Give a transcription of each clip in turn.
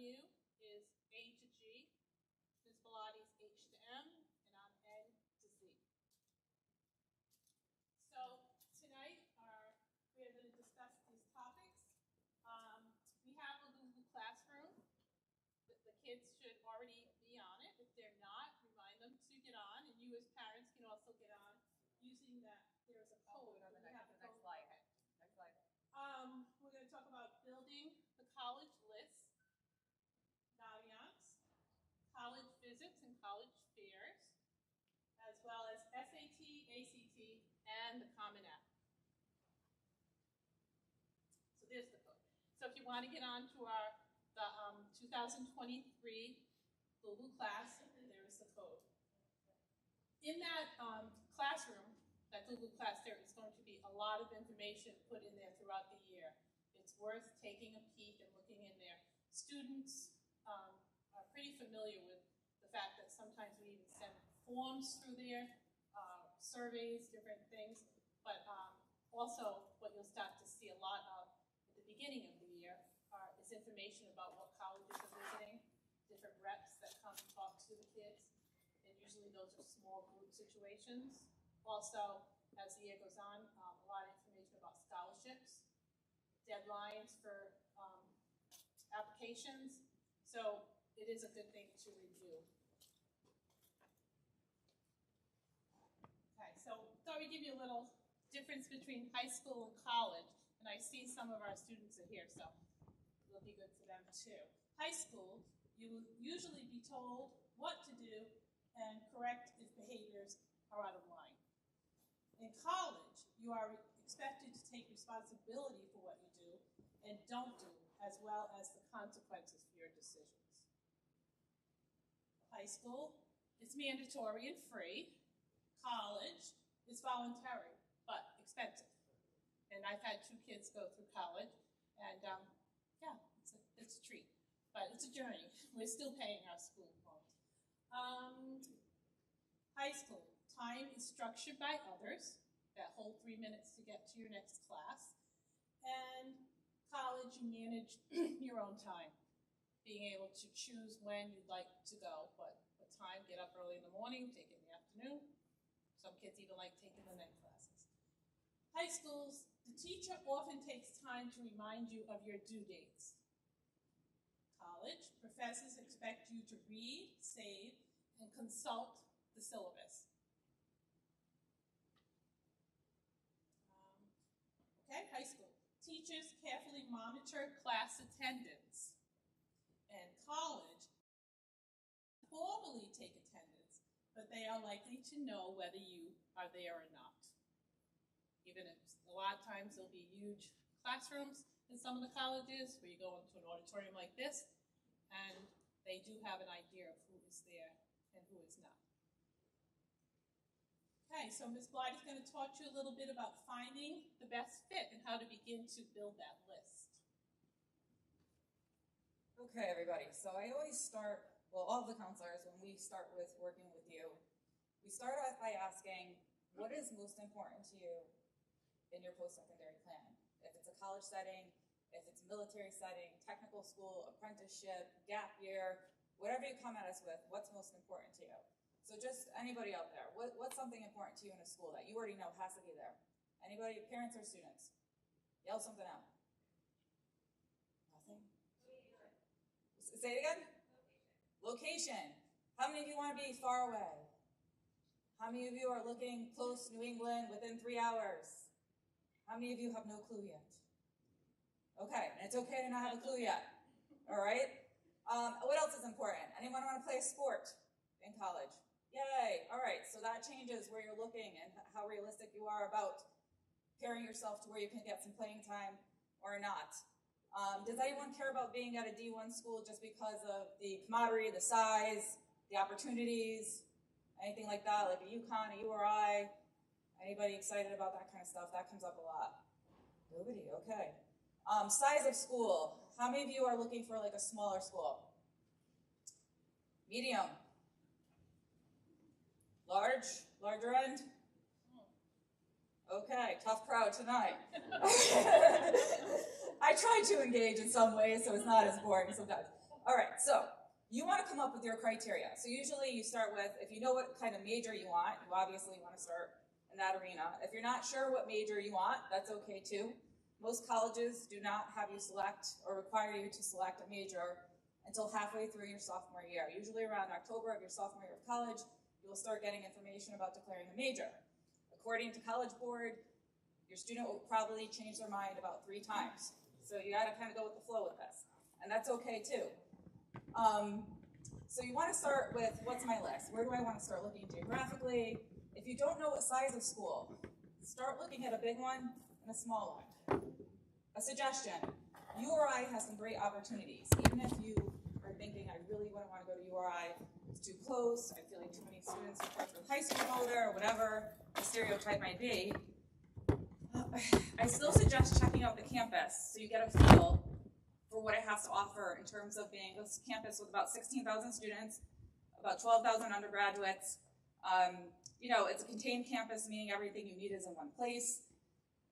you is A to G, Ms. Bellatti's H to M, and I'm N to Z. So tonight we are going to discuss these topics. We have a Google Classroom. The kids should already be on it. If they're not, remind them to get on, and you as parents can also get on using that. There's a code. On the next slide. Okay. Next slide. We're going to talk about building the college list, Naviance, college visits and college fairs, as well as SAT, ACT, and the Common App. So there's the code. So if you want to get on to the 2023 Google Class, there's the code. In that classroom, that Google Class, there is going to be a lot of information put in there throughout the year. It's worth taking a peek and looking in there. Students are pretty familiar with the fact that sometimes we even send forms through there, surveys, different things, but also what you'll start to see a lot of at the beginning of the year is information about what colleges are visiting, different reps that come and talk to the kids, and usually those are small group situations. Also, as the year goes on, a lot of information about scholarships, deadlines for applications. So it is a good thing to review. Okay, so thought we'd give you a little difference between high school and college. And I see some of our students are here, so it'll be good for them too. High school, you will usually be told what to do and correct if behaviors are out of line. In college, you are expected to take responsibility for what you do and don't do, as well as the consequences for your decisions. High school, it's mandatory and free. College is voluntary, but expensive. And I've had 2 kids go through college, and yeah, it's a treat. But it's a journey. We're still paying our school loans. High school. Time is structured by others, that whole 3 minutes to get to your next class. And college, you manage your own time, being able to choose when you'd like to go, what time, get up early in the morning, take it in the afternoon. Some kids even like taking the night classes. High schools, the teacher often takes time to remind you of your due dates. College, professors expect you to read, save, and consult the syllabus. Okay, high school. Teachers carefully monitor class attendance. And college, formally take attendance, but they are likely to know whether you are there or not. Even if a lot of times there'll be huge classrooms in some of the colleges where you go into an auditorium like this, and they do have an idea of who is there and who is not. Okay, so Ms. Blight is going to talk to you a little bit about finding the best fit and how to begin to build that list. Okay, everybody. So I always start, well, all the counselors, when we start with working with you, we start off by asking, what is most important to you in your post-secondary plan? If it's a college setting, if it's a military setting, technical school, apprenticeship, gap year, whatever you come at us with, what's most important to you? So just anybody out there, what's something important to you in a school that you already know has to be there? Anybody, parents or students? Yell something out. Nothing? Say it again? Location. How many of you want to be far away? How many of you are looking close to New England within 3 hours? How many of you have no clue yet? Okay, and it's okay to not have a clue yet. All right? What else is important? Anyone want to play a sport in college? Yay! All right, so that changes where you're looking and how realistic you are about preparing yourself to where you can get some playing time or not. Does anyone care about being at a D1 school just because of the camaraderie, the size, the opportunities, anything like that, like a UConn, a URI? Anybody excited about that kind of stuff? That comes up a lot. Nobody, okay. Size of school. How many of you are looking for like a smaller school? Medium. Large? Larger end? Okay, tough crowd tonight. I try to engage in some ways so it's not as boring sometimes. All right, so you want to come up with your criteria. So usually you start with, if you know what kind of major you want, you obviously want to start in that arena. If you're not sure what major you want, that's okay too. Most colleges do not have you select or require you to select a major until halfway through your sophomore year. Usually around October of your sophomore year of college, you will start getting information about declaring a major. According to College Board, your student will probably change their mind about 3 times. So you gotta kind of go with the flow with this. And that's okay too. So you wanna start with, what's my list? Where do I wanna start looking geographically? If you don't know what size of school, start looking at a big one and a small one. A suggestion, URI has some great opportunities. Even if you are thinking, I really wouldn't want to go to URI, it's too close, I feel like too many students in Portsmouth High School go there, or whatever the stereotype might be, I still suggest checking out the campus so you get a feel for what it has to offer in terms of being a campus with about 16,000 students, about 12,000 undergraduates. You know, it's a contained campus, meaning everything you need is in one place.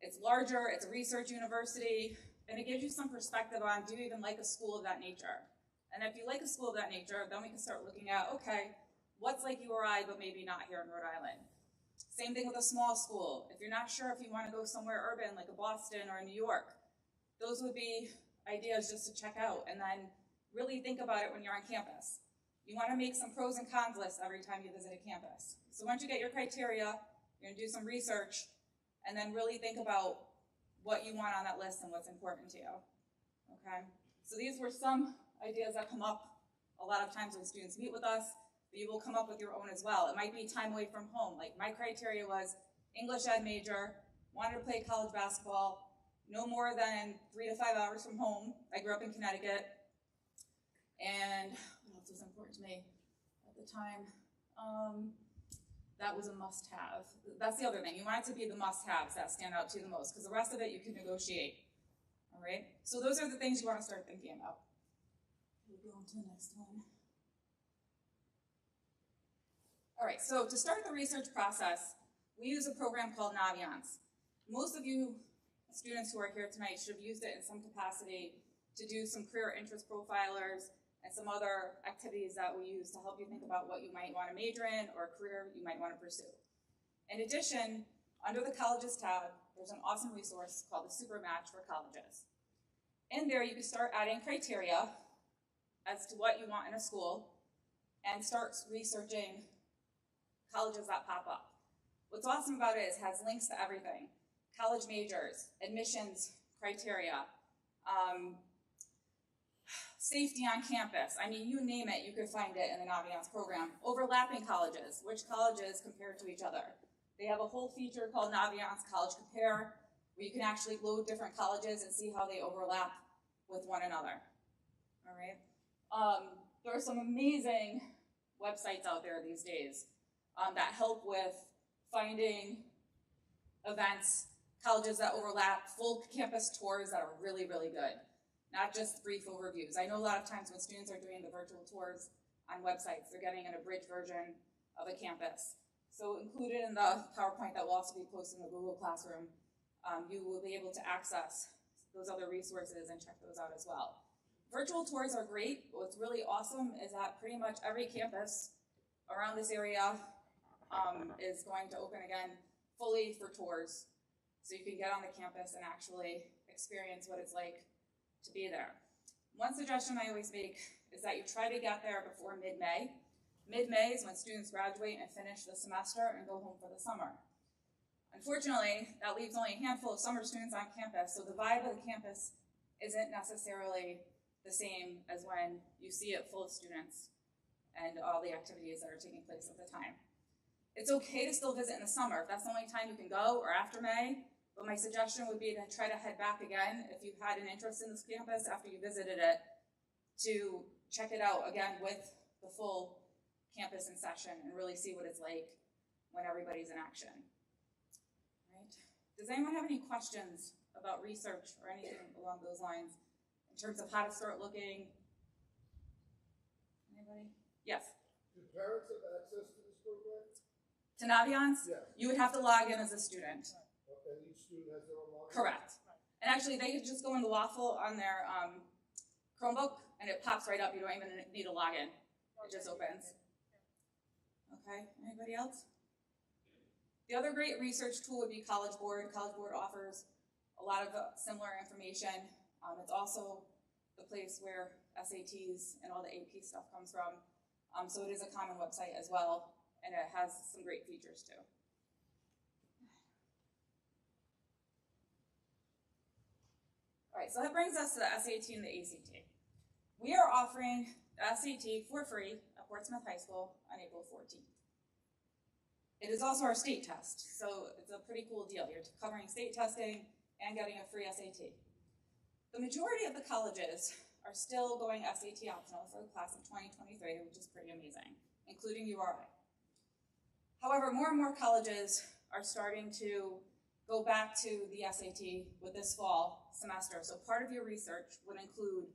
It's larger, it's a research university, and it gives you some perspective on, do you even like a school of that nature? And if you like a school of that nature, then we can start looking at, okay, what's like URI, but maybe not here in Rhode Island? Same thing with a small school. If you're not sure if you want to go somewhere urban, like a Boston or a New York, those would be ideas just to check out, and then really think about it when you're on campus. You want to make some pros and cons lists every time you visit a campus. So once you get your criteria, you're going to do some research, and then really think about what you want on that list and what's important to you, okay? So these were some ideas that come up a lot of times when students meet with us, but you will come up with your own as well. It might be time away from home. Like my criteria was English ed major, wanted to play college basketball, no more than 3 to 5 hours from home. I grew up in Connecticut, and what else was important to me at the time? That was a must-have. That's the other thing. You want it to be the must-haves that stand out to you the most, because the rest of it you can negotiate. All right? So those are the things you want to start thinking about. We'll go on to the next one. All right, so to start the research process, we use a program called Naviance. Most of you students who are here tonight should have used it in some capacity to do some career interest profilers and some other activities that we use to help you think about what you might want to major in or a career you might want to pursue. In addition, under the colleges tab, there's an awesome resource called the Super Match for Colleges. In there, you can start adding criteria as to what you want in a school and start researching colleges that pop up. What's awesome about it is it has links to everything. College majors, admissions criteria, safety on campus. I mean, you name it, you could find it in the Naviance program. Overlapping colleges, which colleges compare to each other. They have a whole feature called Naviance College Compare, where you can actually load different colleges and see how they overlap with one another. All right. There are some amazing websites out there these days that help with finding events, colleges that overlap, full campus tours that are really, really good. Not just brief overviews. I know a lot of times when students are doing the virtual tours on websites, they're getting an abridged version of a campus. So included in the PowerPoint that will also be posted in the Google Classroom, you will be able to access those other resources and check those out as well. Virtual tours are great, but what's really awesome is that pretty much every campus around this area is going to open again fully for tours. So you can get on the campus and actually experience what it's like to be there. One suggestion I always make is that you try to get there before mid-May. Mid-May is when students graduate and finish the semester and go home for the summer. Unfortunately, that leaves only a handful of summer students on campus, so the vibe of the campus isn't necessarily the same as when you see it full of students and all the activities that are taking place at the time. It's okay to still visit in the summer if that's the only time you can go, or after May. But my suggestion would be to try to head back again if you've had an interest in this campus after you visited it, to check it out again with the full campus in session and really see what it's like when everybody's in action. Right? Does anyone have any questions about research or anything along those lines in terms of how to start looking? Anybody? Yes? Do parents have access to this program? To Naviance? Yes. You would have to log in as a student. And each student has their own login? Correct. And actually, they could just go into Waffle on their Chromebook and it pops right up. You don't even need a login. It just opens. Okay, anybody else? The other great research tool would be College Board. College Board offers a lot of similar information. It's also the place where SATs and all the AP stuff comes from. So it is a common website as well, and it has some great features too. All right, so that brings us to the SAT and the ACT. We are offering the SAT for free at Portsmouth High School on April 14th. It is also our state test, so it's a pretty cool deal. You're covering state testing and getting a free SAT. The majority of the colleges are still going SAT optional for the class of 2023, which is pretty amazing, including URI. However, more and more colleges are starting to go back to the SAT with this fall semester. So part of your research would include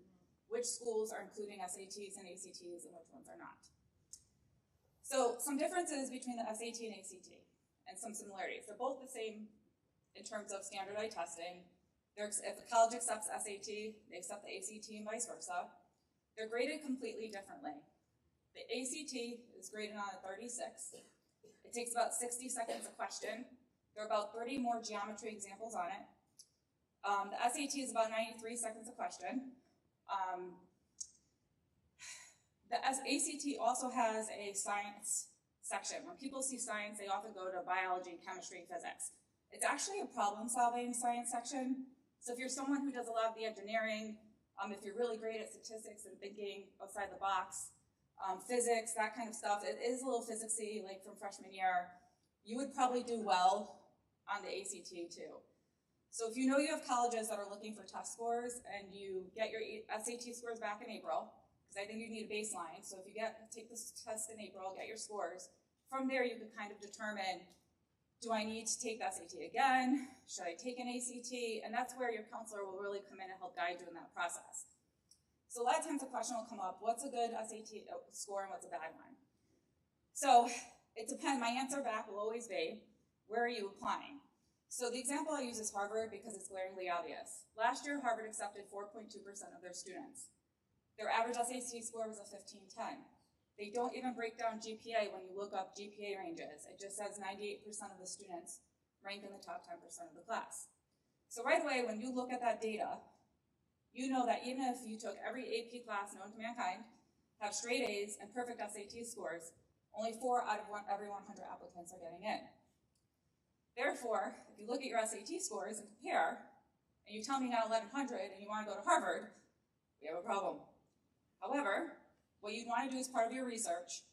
which schools are including SATs and ACTs and which ones are not. So some differences between the SAT and ACT and some similarities. They're both the same in terms of standardized testing. If the college accepts SAT, they accept the ACT and vice versa. They're graded completely differently. The ACT is graded on a 36. It takes about 60 seconds a question. There are about 30 more geometry examples on it. The SAT is about 93 seconds a question. The ACT also has a science section. When people see science, they often go to biology, chemistry, physics. It's actually a problem-solving science section. So if you're someone who does a lot of the engineering, if you're really great at statistics and thinking outside the box, physics, that kind of stuff, it is a little physicsy, like from freshman year, you would probably do well on the ACT too. So if you know you have colleges that are looking for test scores and you get your SAT scores back in April, because I think you need a baseline. So if you take this test in April, get your scores. From there, you can kind of determine, do I need to take the SAT again? Should I take an ACT? And that's where your counselor will really come in and help guide you in that process. So a lot of times a question will come up, what's a good SAT score and what's a bad one? So it depends. My answer back will always be, where are you applying? So the example I use is Harvard because it's glaringly obvious. Last year, Harvard accepted 4.2% of their students. Their average SAT score was a 1510. They don't even break down GPA when you look up GPA ranges. It just says 98% of the students rank in the top 10% of the class. So right away, when you look at that data, you know that even if you took every AP class known to mankind, have straight A's and perfect SAT scores, only 4 out of every 100 applicants are getting in. Therefore, if you look at your SAT scores and compare, and you tell me you got 1100 and you want to go to Harvard, we have a problem. However, what you'd want to do as part of your research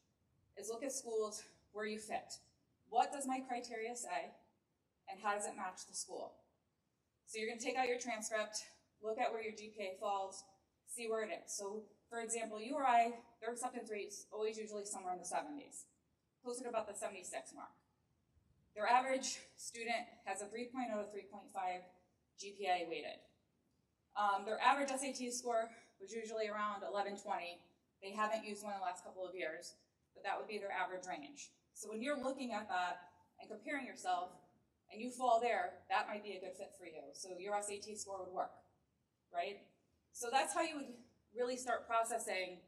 is look at schools where you fit. What does my criteria say, and how does it match the school? So you're going to take out your transcript, look at where your GPA falls, see where it is. So, for example, URI, their acceptance rate's always usually somewhere in the 70s, closer to about the 76 mark. Their average student has a 3.0 to 3.5 GPA weighted. Their average SAT score was usually around 1120. They haven't used one in the last couple of years, but that would be their average range. So when you're looking at that and comparing yourself, and you fall there, that might be a good fit for you. So your SAT score would work, right? So that's how you would really start processing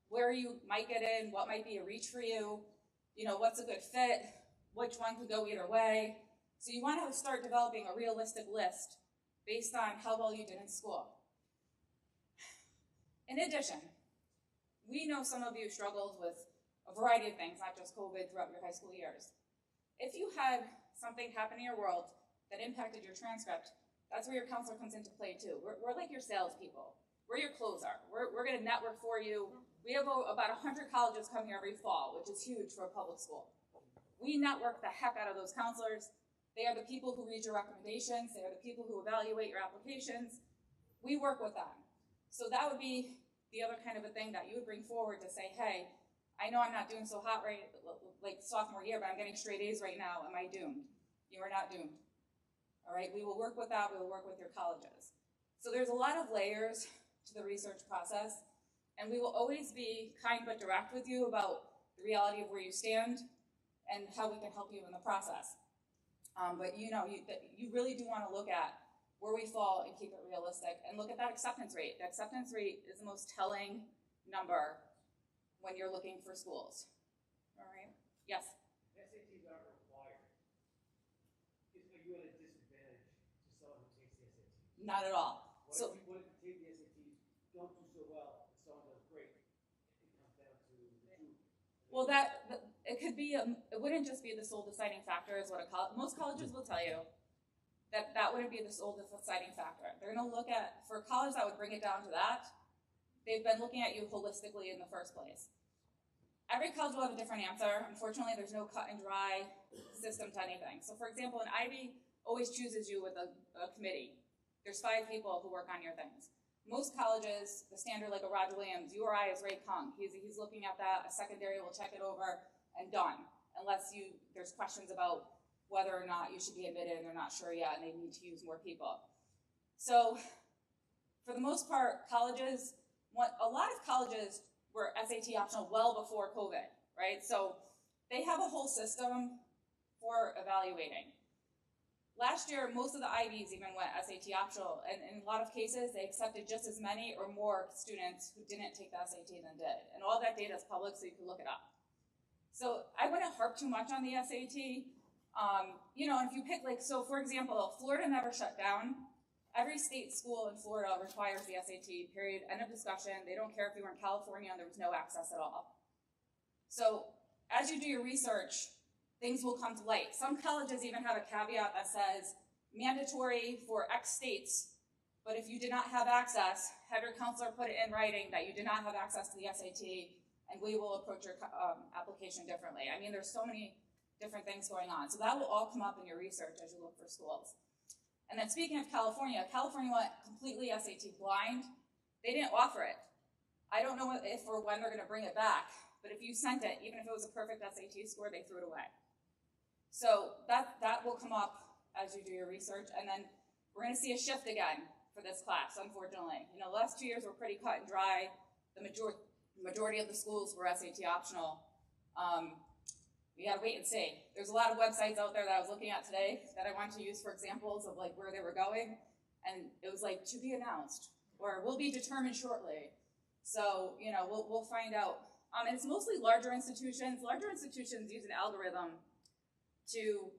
where you might get in, what might be a reach for you, what's a good fit, which one could go either way. So you want to start developing a realistic list based on how well you did in school. In addition, we know some of you struggled with a variety of things, not just COVID, throughout your high school years. If you had something happen in your world that impacted your transcript, that's where your counselor comes into play too. We're like your salespeople. We're your closer. We're going to network for you. We have about 100 colleges come here every fall, which is huge for a public school. We network the heck out of those counselors. They are the people who read your recommendations. They are the people who evaluate your applications. We work with them. So that would be the other kind of a thing that you would bring forward to say, hey, I know I'm not doing so hot like sophomore year, but I'm getting straight A's right now. Am I doomed? You are not doomed. All right, we will work with that. We will work with your colleges. So there's a lot of layers to the research process, and we will always be kind but direct with you about the reality of where you stand and how we can help you in the process. But you really do want to look at where we fall and keep it realistic, and look at that acceptance rate. The acceptance rate is the most telling number when you're looking for schools. All right? Yes? SATs aren't required. Are you at a disadvantage to someone who takes the SATs? Not at all. What So, if you take the SATs, don't do so well, and someone does great? It comes down to the two. well, it could be, it wouldn't just be the sole deciding factor is what most colleges will tell you, that wouldn't be the sole deciding factor. They're gonna look at, for a college that would bring it down to that, they've been looking at you holistically in the first place. Every college will have a different answer. Unfortunately, there's no cut and dry system to anything. So for example, an Ivy always chooses you with a committee. There's 5 people who work on your things. Most colleges, the standard like a Roger Williams, URI is Ray Kung. He's looking at that, a secondary will check it over, and done. Unless there's questions about whether or not you should be admitted and they're not sure yet and they need to use more people. So for the most part, colleges, a lot of colleges were SAT optional well before COVID, right? So they have a whole system for evaluating. Last year, most of the Ivies even went SAT optional, and in a lot of cases, they accepted just as many or more students who didn't take the SAT than did. And all that data is public, so you can look it up. So I wouldn't harp too much on the SAT. And if you pick, so for example, Florida never shut down. Every state school in Florida requires the SAT, period, end of discussion. They don't care if you were in California and there was no access at all. So as you do your research, things will come to light. Some colleges even have a caveat that says mandatory for X states, but if you did not have access, have your counselor put it in writing that you did not have access to the SAT, and we will approach your application differently. I mean, there's so many different things going on. So that will all come up in your research as you look for schools. And then speaking of California went completely SAT blind. They didn't offer it. I don't know if or when they're gonna bring it back, but if you sent it, even if it was a perfect SAT score, they threw it away. So that will come up as you do your research, and then we're gonna see a shift again for this class, unfortunately. The last 2 years were pretty cut and dry. The majority of the schools were SAT optional. We gotta wait and see. There's a lot of websites out there that I was looking at today that I wanted to use for examples of where they were going, and it was to be announced, or will be determined shortly. So, we'll find out. And it's mostly larger institutions. Larger institutions use an algorithm to